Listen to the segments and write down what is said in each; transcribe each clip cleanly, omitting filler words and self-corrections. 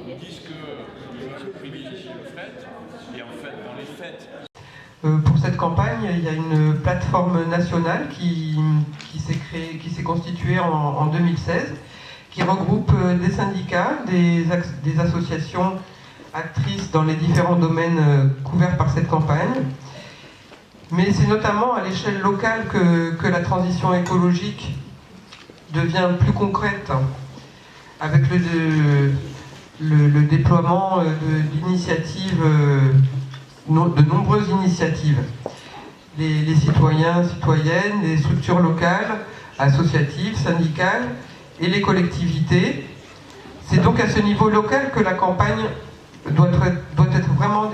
Ils disent que privilégient le fret, et en fait, dans les fêtes. Pour cette campagne, il y a une plateforme nationale qui s'est constituée en 2016, qui regroupe des syndicats, des associations actrices dans les différents domaines couverts par cette campagne. Mais c'est notamment à l'échelle locale que la transition écologique devient plus concrète, avec le déploiement d'initiatives, de nombreuses initiatives. Les citoyens, citoyennes, les structures locales, associatives, syndicales et les collectivités. C'est donc à ce niveau local que la campagne doit être vraiment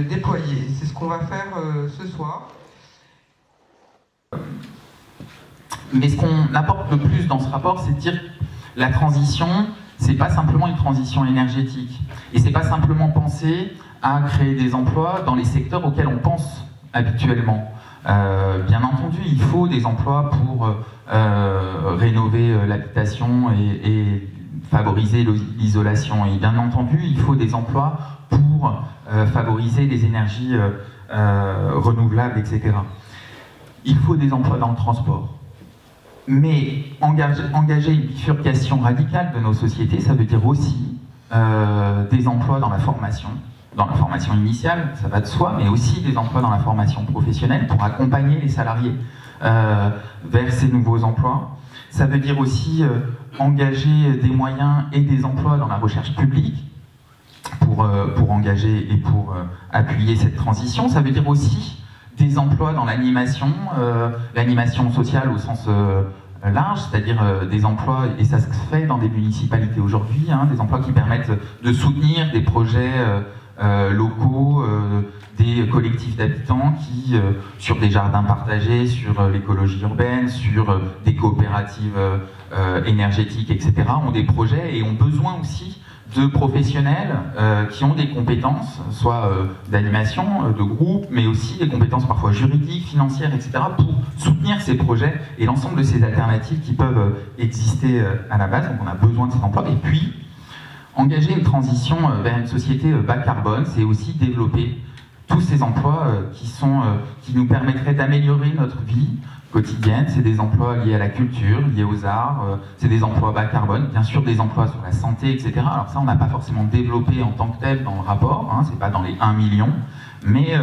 déployée. C'est ce qu'on va faire ce soir. Mais ce qu'on apporte le plus dans ce rapport, c'est de dire que la transition, c'est pas simplement une transition énergétique. Et c'est pas simplement penser à créer des emplois dans les secteurs auxquels on pense habituellement. Bien entendu, il faut des emplois pour rénover l'habitation et favoriser l'isolation. Et bien entendu, il faut des emplois pour favoriser les énergies renouvelables, etc. Il faut des emplois dans le transport. Mais engager une bifurcation radicale de nos sociétés, ça veut dire aussi des emplois dans la formation initiale, ça va de soi, mais aussi des emplois dans la formation professionnelle pour accompagner les salariés vers ces nouveaux emplois. Ça veut dire aussi engager des moyens et des emplois dans la recherche publique pour engager et pour appuyer cette transition. Ça veut dire aussi des emplois dans l'animation sociale au sens large, c'est-à-dire des emplois, et ça se fait dans des municipalités aujourd'hui, des emplois qui permettent de soutenir des projets locaux, des collectifs d'habitants qui, sur des jardins partagés, sur l'écologie urbaine, sur des coopératives énergétiques, etc., ont des projets et ont besoin aussi de professionnels qui ont des compétences, soit d'animation, de groupe, mais aussi des compétences parfois juridiques, financières, etc., pour soutenir ces projets et l'ensemble de ces alternatives qui peuvent exister à la base. Donc on a besoin de ces emplois. Et puis, engager une transition vers une société bas carbone, c'est aussi développer tous ces emplois qui nous permettraient d'améliorer notre vie quotidienne. C'est des emplois liés à la culture, liés aux arts, c'est des emplois bas carbone, bien sûr des emplois sur la santé, etc. Alors ça, on n'a pas forcément développé en tant que tel dans le rapport, c'est pas dans les 1 million, mais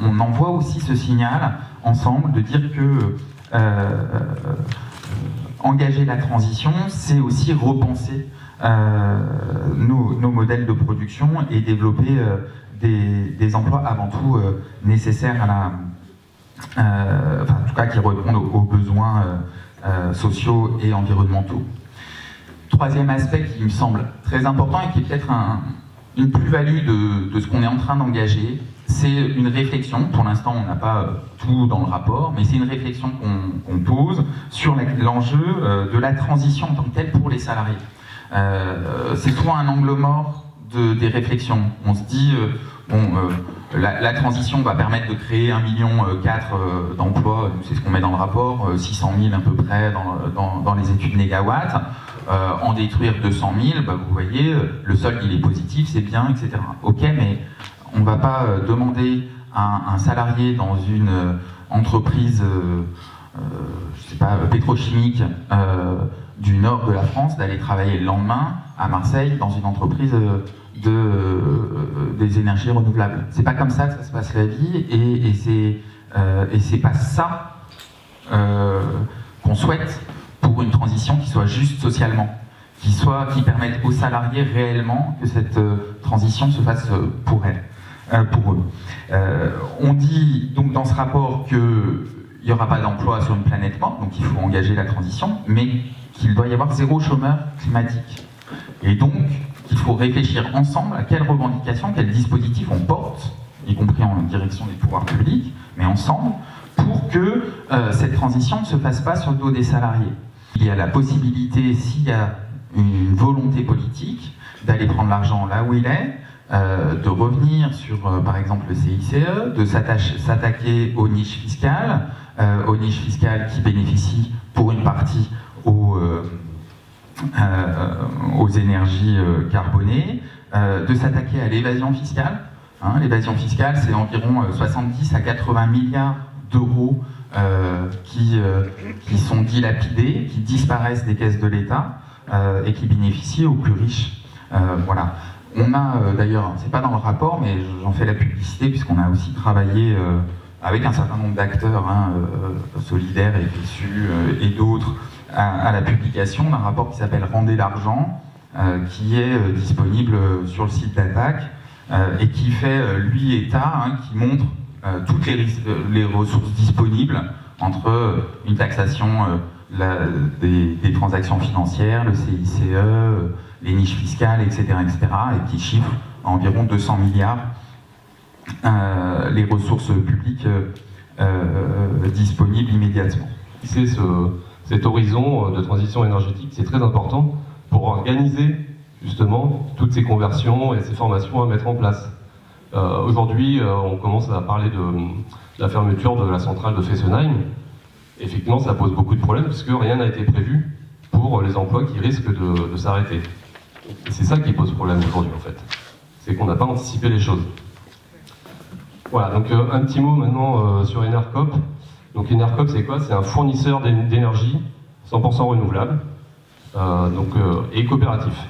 on envoie aussi ce signal ensemble de dire que engager la transition, c'est aussi repenser nos modèles de production et développer des emplois avant tout nécessaires à la... en tout cas qui répondent aux besoins sociaux et environnementaux. Troisième aspect qui me semble très important et qui est peut-être une plus-value de ce qu'on est en train d'engager, c'est une réflexion. Pour l'instant, on n'a pas tout dans le rapport, mais c'est une réflexion qu'on pose sur l'enjeu de la transition en tant que telle pour les salariés. C'est souvent un angle mort des réflexions. On se dit, la transition va permettre de créer 1,4 million d'emplois, c'est ce qu'on met dans le rapport, 600 000 à peu près dans les études mégawatts. En détruire 200 000, vous voyez, le solde il est positif, c'est bien, etc. Ok, mais on ne va pas demander à un salarié dans une entreprise, je sais pas, pétrochimique du nord de la France d'aller travailler le lendemain à Marseille dans une entreprise des énergies renouvelables. C'est pas comme ça que ça se passe la vie et c'est pas ça qu'on souhaite pour une transition qui soit juste socialement, qui permette aux salariés réellement que cette transition se fasse pour eux. On dit donc dans ce rapport qu'il n'y aura pas d'emploi sur une planète morte, donc il faut engager la transition, mais qu'il doit y avoir 0 chômeur climatique. Et donc, il faut réfléchir ensemble à quelles revendications, quels dispositifs on porte, y compris en direction des pouvoirs publics, mais ensemble, pour que cette transition ne se fasse pas sur le dos des salariés. Il y a la possibilité, s'il y a une volonté politique, d'aller prendre l'argent là où il est, de revenir sur, par exemple, le CICE, de s'attaquer aux niches fiscales qui bénéficient pour une partie aux énergies carbonées, de s'attaquer à l'évasion fiscale. L'évasion fiscale, c'est environ 70 à 80 milliards d'euros qui sont dilapidés, qui disparaissent des caisses de l'État et qui bénéficient aux plus riches. Voilà. On a d'ailleurs, c'est pas dans le rapport, mais j'en fais la publicité puisqu'on a aussi travaillé avec un certain nombre d'acteurs, Solidaires, FSU et d'autres, à la publication d'un rapport qui s'appelle « Rendez l'argent », qui est disponible sur le site d'Attaque et qui fait, lui, état, qui montre toutes les ressources disponibles entre une taxation des transactions financières, le CICE, les niches fiscales, etc., et qui chiffre à environ 200 milliards les ressources publiques disponibles immédiatement. C'est cet horizon de transition énergétique, c'est très important pour organiser justement toutes ces conversions et ces formations à mettre en place. Aujourd'hui, on commence à parler de la fermeture de la centrale de Fessenheim. Effectivement, ça pose beaucoup de problèmes puisque rien n'a été prévu pour les emplois qui risquent de s'arrêter. Et c'est ça qui pose problème aujourd'hui en fait. C'est qu'on n'a pas anticipé les choses. Voilà, donc un petit mot maintenant sur Enercop. Donc Enercop, c'est quoi? C'est un fournisseur d'énergie 100% renouvelable et coopératif.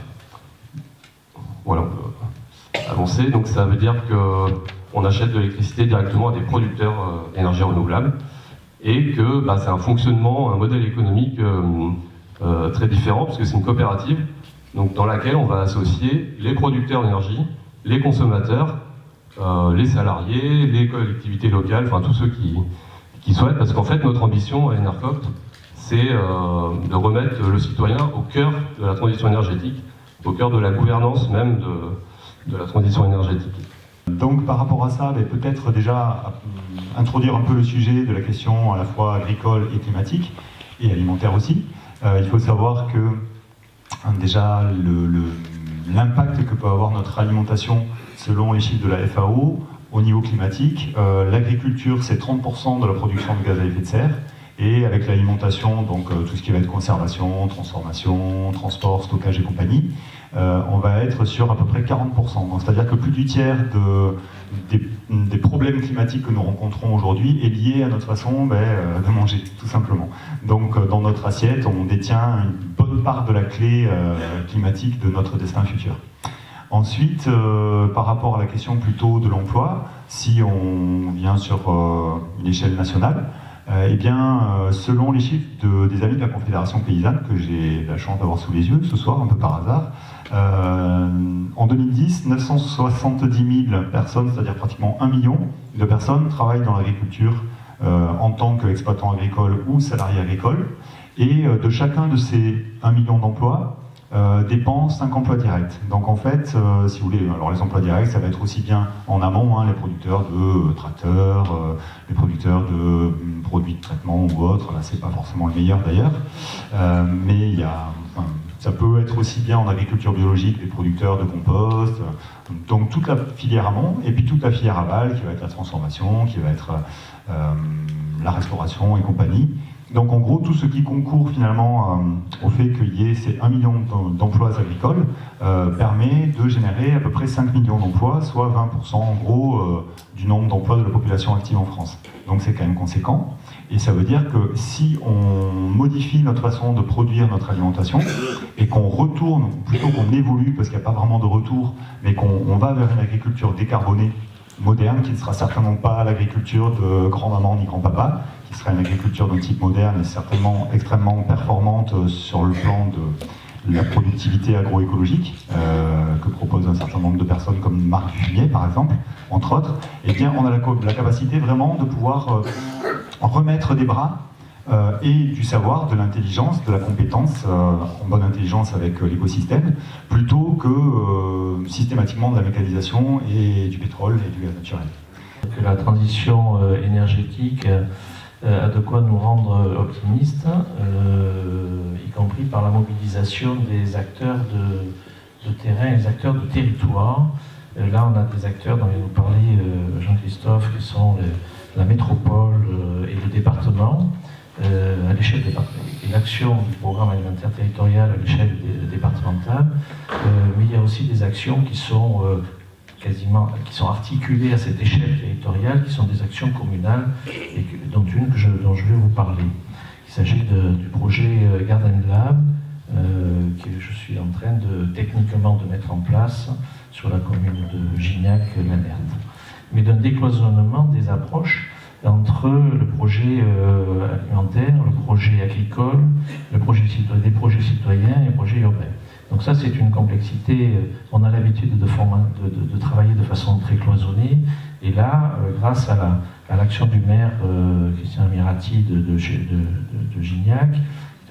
Voilà, on peut avancer. Donc ça veut dire qu'on achète de l'électricité directement à des producteurs d'énergie renouvelable et que c'est un fonctionnement, un modèle économique très différent puisque c'est une coopérative donc, dans laquelle on va associer les producteurs d'énergie, les consommateurs, les salariés, les collectivités locales, enfin tous ceux qui souhaitent, parce qu'en fait notre ambition à Enercop, c'est de remettre le citoyen au cœur de la transition énergétique, au cœur de la gouvernance même de la transition énergétique. Donc par rapport à ça, peut-être déjà introduire un peu le sujet de la question à la fois agricole et climatique, et alimentaire aussi. Il faut savoir que déjà l'impact que peut avoir notre alimentation selon les chiffres de la FAO au niveau climatique, l'agriculture c'est 30% de la production de gaz à effet de serre, et avec l'alimentation, donc tout ce qui va être conservation, transformation, transport, stockage et compagnie, on va être sur à peu près 40%. Donc c'est-à-dire que plus du tiers des problèmes climatiques que nous rencontrons aujourd'hui est lié à notre façon de manger, tout simplement. Donc dans notre assiette, on détient une bonne part de la clé climatique de notre destin futur. Ensuite, par rapport à la question plutôt de l'emploi, si on vient sur une échelle nationale, selon les chiffres des amis de la Confédération paysanne, que j'ai la chance d'avoir sous les yeux ce soir, un peu par hasard, en 2010, 970 000 personnes, c'est-à-dire pratiquement 1 million de personnes, travaillent dans l'agriculture en tant qu'exploitant agricole ou salarié agricole, et de chacun de ces 1 million d'emplois, dépend 5 emplois directs. Donc en fait, si vous voulez, alors les emplois directs, ça va être aussi bien en amont, les producteurs de tracteurs, les producteurs de produits de traitement ou autres, là c'est pas forcément le meilleur d'ailleurs, mais ça peut être aussi bien en agriculture biologique, les producteurs de compost, donc toute la filière amont, et puis toute la filière aval, qui va être la transformation, qui va être la restauration et compagnie. Donc en gros, tout ce qui concourt finalement au fait qu'il y ait ces 1 million d'emplois agricoles permet de générer à peu près 5 millions d'emplois, soit 20% en gros du nombre d'emplois de la population active en France. Donc c'est quand même conséquent. Et ça veut dire que si on modifie notre façon de produire notre alimentation et qu'on retourne, ou plutôt qu'on évolue, parce qu'il n'y a pas vraiment de retour, mais qu'on va vers une agriculture décarbonée, moderne, qui ne sera certainement pas l'agriculture de grand-maman ni grand-papa, qui sera une agriculture d'un type moderne et certainement extrêmement performante sur le plan de la productivité agroécologique que propose un certain nombre de personnes comme Marc Dufumier par exemple, entre autres, eh bien on a la capacité vraiment de pouvoir remettre des bras et du savoir, de l'intelligence, de la compétence en bonne intelligence avec l'écosystème, plutôt que systématiquement de la mécanisation et du pétrole et du gaz naturel. Que la transition énergétique a de quoi nous rendre optimistes, y compris par la mobilisation des acteurs de terrain, les acteurs de territoire. Là, on a des acteurs dont il nous parlait Jean-Christophe, qui sont la métropole et le département, à l'échelle et l'action du programme alimentaire territorial à l'échelle départementale, mais il y a aussi des actions qui sont qui sont articulées à cette échelle territoriale, qui sont des actions communales, et dont une dont je vais vous parler. Il s'agit du projet Garden Lab, que je suis en train techniquement de mettre en place sur la commune de Gignac-Lanert, mais d'un décloisonnement des approches entre le projet alimentaire, le projet agricole, des projets citoyens et les projets urbains. Donc ça, c'est une complexité. On a l'habitude de travailler de façon très cloisonnée, et là, grâce à l'action du maire Christian Mirati de Gignac,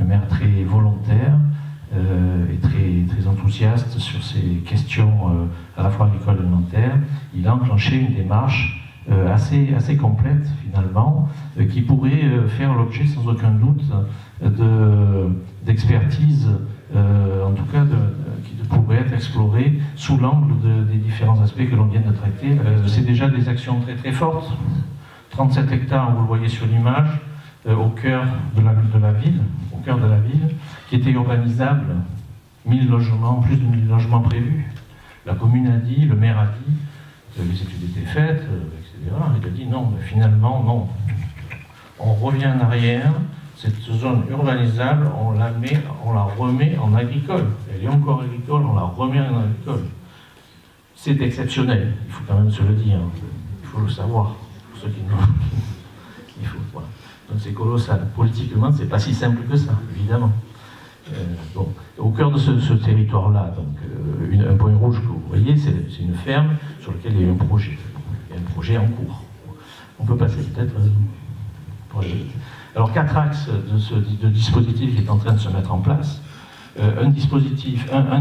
un maire très volontaire et très enthousiaste sur ces questions à la fois agricoles et alimentaires, il a enclenché une démarche assez complète finalement, qui pourrait faire l'objet sans aucun doute d'expertise, en tout cas qui pourrait être explorée sous l'angle des différents aspects que l'on vient de traiter. C'est déjà des actions très très fortes. 37 hectares, vous le voyez sur l'image, au cœur de la ville, qui était urbanisable, 1000 logements, plus de 1000 logements prévus. La commune a dit, le maire a dit, les études étaient faites, etc. Il a dit non, mais finalement non. On revient en arrière, cette zone urbanisable, on la remet en agricole. Elle est encore agricole, on la remet en agricole. C'est exceptionnel, il faut quand même se le dire, il faut le savoir, pour ceux qui ne... Voilà. Donc c'est colossal. Politiquement, c'est pas si simple que ça, évidemment. Bon. Au cœur de ce territoire-là, donc un point rouge que vous voyez, c'est une ferme sur laquelle il y a un projet. Il y a un projet en cours. On peut passer peut-être. Alors 4 axes de dispositif qui est en train de se mettre en place. Un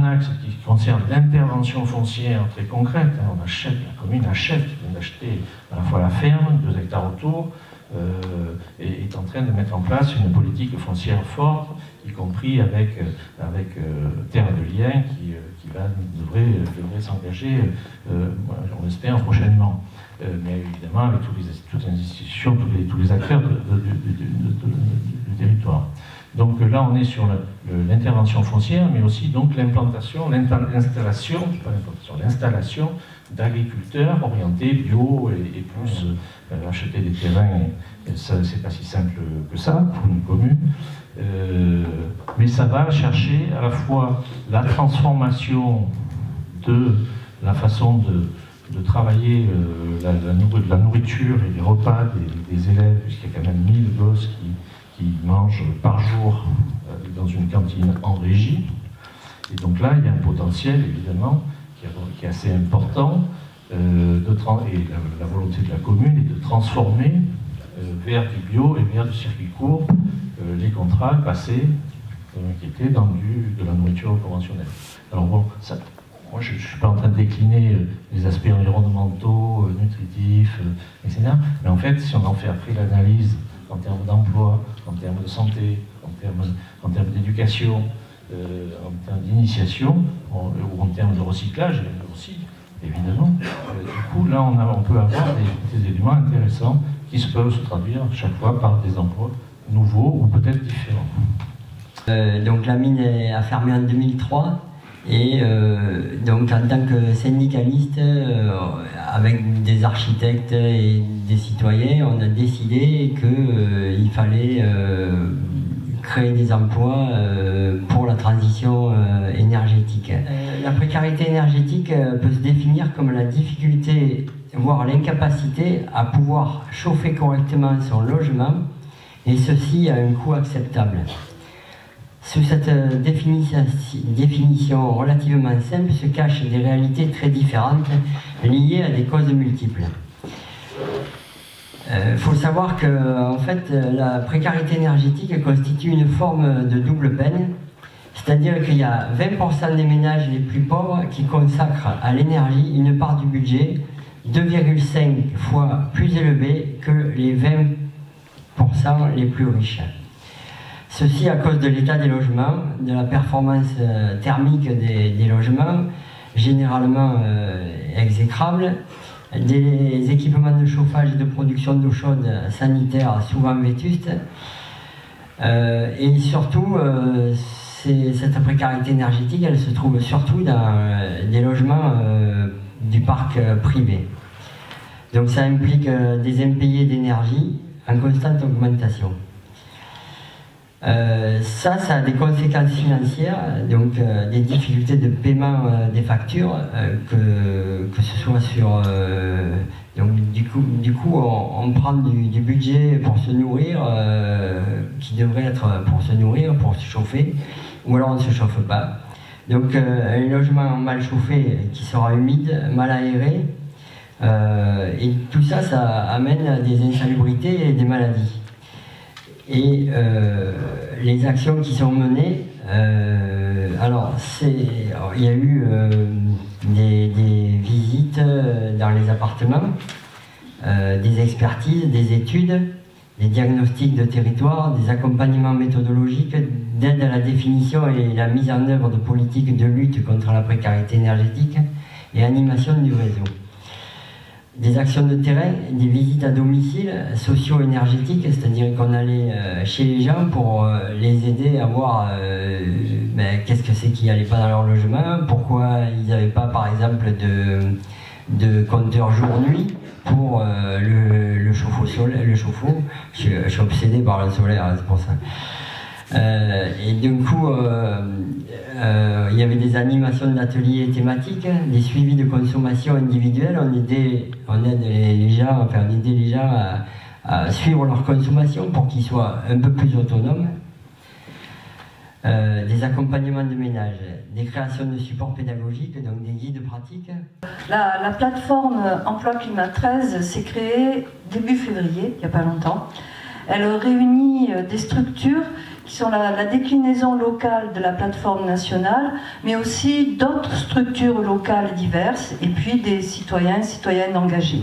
axe qui concerne l'intervention foncière très concrète. La commune achète, vient d'acheter à la fois la ferme, 2 hectares autour, et est en train de mettre en place une politique foncière forte, y compris avec Terre de Liens qui devrait s'engager, on l'espère, prochainement. Mais évidemment avec toutes les institutions, tous les acteurs du territoire. Donc là, on est sur l'intervention foncière, mais aussi donc l'installation d'agriculteurs orientés bio et plus acheter des terrains. C'est pas si simple que ça pour une commune. Mais ça va chercher à la fois la transformation de la façon de travailler la nourriture et les repas des élèves, puisqu'il y a quand même 1000 gosses qui mangent par jour dans une cantine en régie. Et donc là, il y a un potentiel, évidemment, qui est assez important, et la volonté de la commune est de transformer vers du bio et vers du circuit court les contrats passés qui étaient dans de la nourriture conventionnelle. Alors bon, moi je ne suis pas en train de décliner les aspects environnementaux, nutritifs, etc. Mais en fait, si on en fait après l'analyse en termes d'emploi, en termes de santé, en termes d'éducation, en termes d'initiation, ou en termes de recyclage aussi, évidemment. Du coup, là, on peut avoir des éléments intéressants qui peuvent se traduire chaque fois par des emplois nouveaux ou peut-être différents. Donc la mine a fermé en 2003 et donc en tant que syndicaliste, avec des architectes et des citoyens, on a décidé qu'il fallait créer des emplois pour la transition énergétique. La précarité énergétique peut se définir comme la difficulté, voire l'incapacité à pouvoir chauffer correctement son logement, et ceci à un coût acceptable. Sous cette définition relativement simple se cachent des réalités très différentes liées à des causes multiples. Faut savoir que en fait, la précarité énergétique constitue une forme de double peine, c'est-à-dire qu'il y a 20% des ménages les plus pauvres qui consacrent à l'énergie une part du budget 2,5 fois plus élevée que les 20% les plus riches. Ceci à cause de l'état des logements, de la performance thermique des logements, généralement exécrables, des équipements de chauffage et de production d'eau chaude sanitaire souvent vétustes, Et surtout, cette précarité énergétique, elle se trouve surtout dans des logements du parc privé. Donc ça implique des impayés d'énergie en constante augmentation. Ça a des conséquences financières, donc des difficultés de paiement des factures, que ce soit sur... donc du coup on prend du budget pour se nourrir, qui devrait être pour se nourrir, pour se chauffer, ou alors on ne se chauffe pas. Donc un logement mal chauffé qui sera humide, mal aéré, et tout ça, ça amène des insalubrités et des maladies. Et les actions qui sont menées, il y a eu des visites dans les appartements, des expertises, des études, des diagnostics de territoire, des accompagnements méthodologiques d'aide à la définition et la mise en œuvre de politiques de lutte contre la précarité énergétique et animation du réseau. Des actions de terrain, des visites à domicile socio-énergétiques, c'est-à-dire qu'on allait chez les gens pour les aider à voir qu'est-ce que c'est qui n'allait pas dans leur logement, pourquoi ils n'avaient pas par exemple de compteur jour-nuit pour le chauffe-eau. Je suis obsédé par le solaire, c'est pour ça. Et du coup, il y avait des animations d'ateliers thématiques, des suivis de consommation individuelle. On aidait les gens à suivre leur consommation pour qu'ils soient un peu plus autonomes. Des accompagnements de ménage, des créations de supports pédagogiques, donc des guides pratiques. La plateforme Emploi Climat 13 s'est créée début février, il n'y a pas longtemps. Elle réunit des structures qui sont la déclinaison locale de la plateforme nationale, mais aussi d'autres structures locales diverses, et puis des citoyens et citoyennes engagés.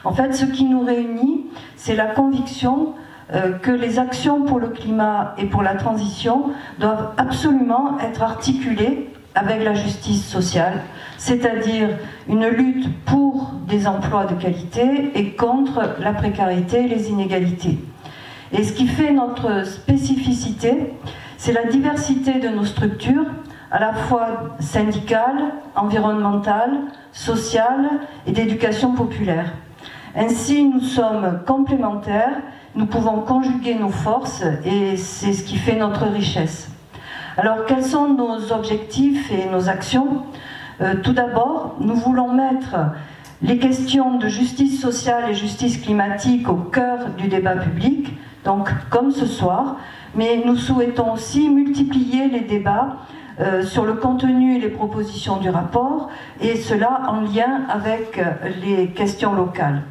En fait, ce qui nous réunit, c'est la conviction que les actions pour le climat et pour la transition doivent absolument être articulées avec la justice sociale, c'est-à-dire une lutte pour des emplois de qualité et contre la précarité et les inégalités. Et ce qui fait notre spécificité, c'est la diversité de nos structures, à la fois syndicales, environnementales, sociales et d'éducation populaire. Ainsi, nous sommes complémentaires, nous pouvons conjuguer nos forces et c'est ce qui fait notre richesse. Alors, quels sont nos objectifs et nos actions ? Tout d'abord, nous voulons mettre les questions de justice sociale et justice climatique au cœur du débat public, donc comme ce soir, mais nous souhaitons aussi multiplier les débats sur le contenu et les propositions du rapport, et cela en lien avec les questions locales.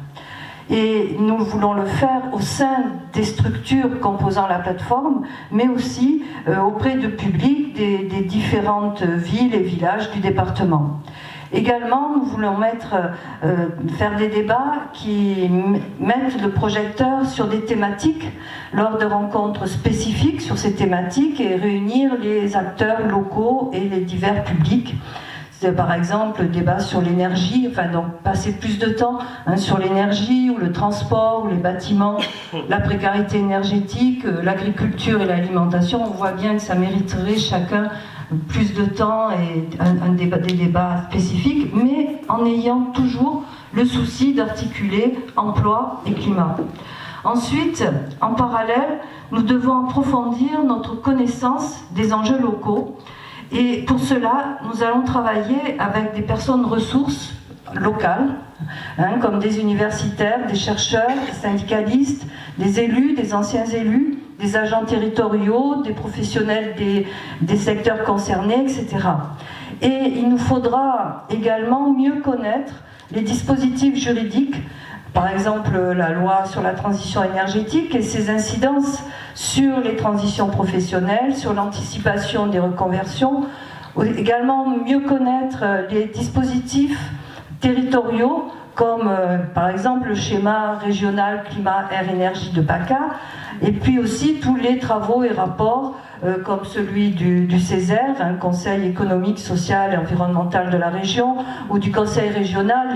Et nous voulons le faire au sein des structures composant la plateforme, mais aussi auprès de publics des différentes villes et villages du département. Également, nous voulons faire des débats qui mettent le projecteur sur des thématiques lors de rencontres spécifiques sur ces thématiques et réunir les acteurs locaux et les divers publics. C'est par exemple le débat sur l'énergie, donc passer plus de temps sur l'énergie ou le transport ou les bâtiments, la précarité énergétique, l'agriculture et l'alimentation. On voit bien que ça mériterait chacun plus de temps et des débats spécifiques, mais en ayant toujours le souci d'articuler emploi et climat. Ensuite, en parallèle, nous devons approfondir notre connaissance des enjeux locaux. Et pour cela, nous allons travailler avec des personnes ressources locales, comme des universitaires, des chercheurs, des syndicalistes, des élus, des anciens élus, des agents territoriaux, des professionnels des secteurs concernés, etc. Et il nous faudra également mieux connaître les dispositifs juridiques, par exemple la loi sur la transition énergétique et ses incidences sur les transitions professionnelles, sur l'anticipation des reconversions, également mieux connaître les dispositifs territoriaux comme par exemple le schéma régional climat, air, énergie de PACA, et puis aussi tous les travaux et rapports comme celui du CESER, un Conseil économique, social et environnemental de la région, ou du Conseil régional,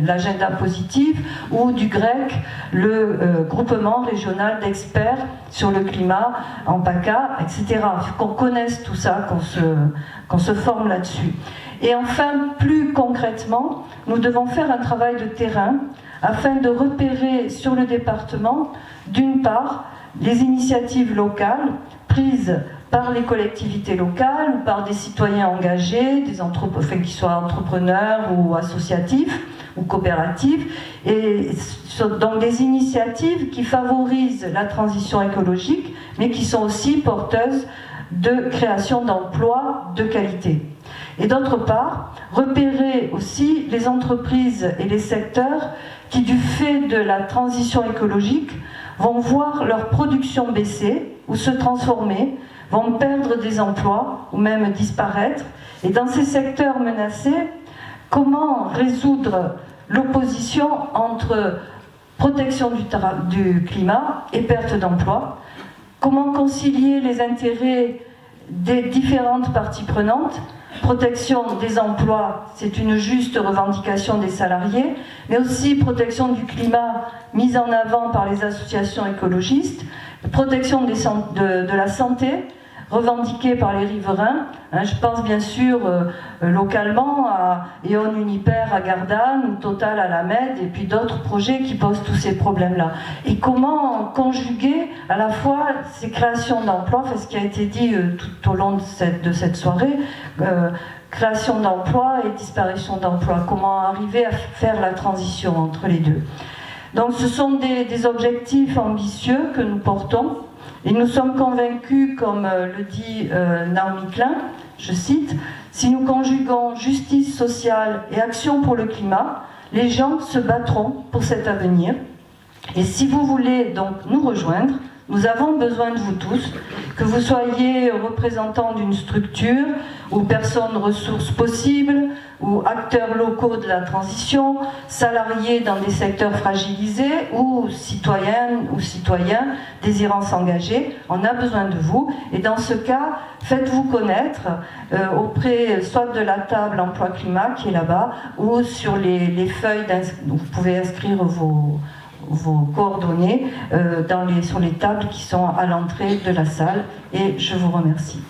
l'agenda positif, ou du GREC, le groupement régional d'experts sur le climat en PACA, etc. Il faut qu'on connaisse tout ça, qu'on se forme là-dessus. Et enfin, plus concrètement, nous devons faire un travail de terrain afin de repérer sur le département, d'une part, les initiatives locales prises par les collectivités locales ou par des citoyens engagés, qu'ils soient entrepreneurs ou associatifs ou coopératifs, et donc des initiatives qui favorisent la transition écologique, mais qui sont aussi porteuses de création d'emplois de qualité. Et d'autre part, repérer aussi les entreprises et les secteurs qui, du fait de la transition écologique, vont voir leur production baisser ou se transformer, vont perdre des emplois ou même disparaître. Et dans ces secteurs menacés, comment résoudre l'opposition entre protection du climat et perte d'emplois? Comment concilier les intérêts des différentes parties prenantes? Protection des emplois, c'est une juste revendication des salariés, mais aussi protection du climat mise en avant par les associations écologistes, protection de la santé, revendiquée par les riverains. Je pense bien sûr localement à E.ON Uniper à Gardanne ou Total à la Med et puis d'autres projets qui posent tous ces problèmes-là. Et comment conjuguer à la fois ces créations d'emplois, ce qui a été dit tout au long de cette soirée, création d'emplois et disparition d'emplois. Comment arriver à faire la transition entre les deux. Donc ce sont des objectifs ambitieux que nous portons. Et nous sommes convaincus, comme le dit Naomi Klein, je cite, « Si nous conjuguons justice sociale et action pour le climat, les gens se battront pour cet avenir. Et si vous voulez donc nous rejoindre, nous avons besoin de vous tous, que vous soyez représentants d'une structure ou personnes ressources possibles, ou acteurs locaux de la transition, salariés dans des secteurs fragilisés, ou citoyennes ou citoyens désirant s'engager. On a besoin de vous. Et dans ce cas, faites-vous connaître auprès soit de la table emploi-climat qui est là-bas, ou sur les feuilles où vous pouvez inscrire vos coordonnées sur les tables qui sont à l'entrée de la salle. Et je vous remercie.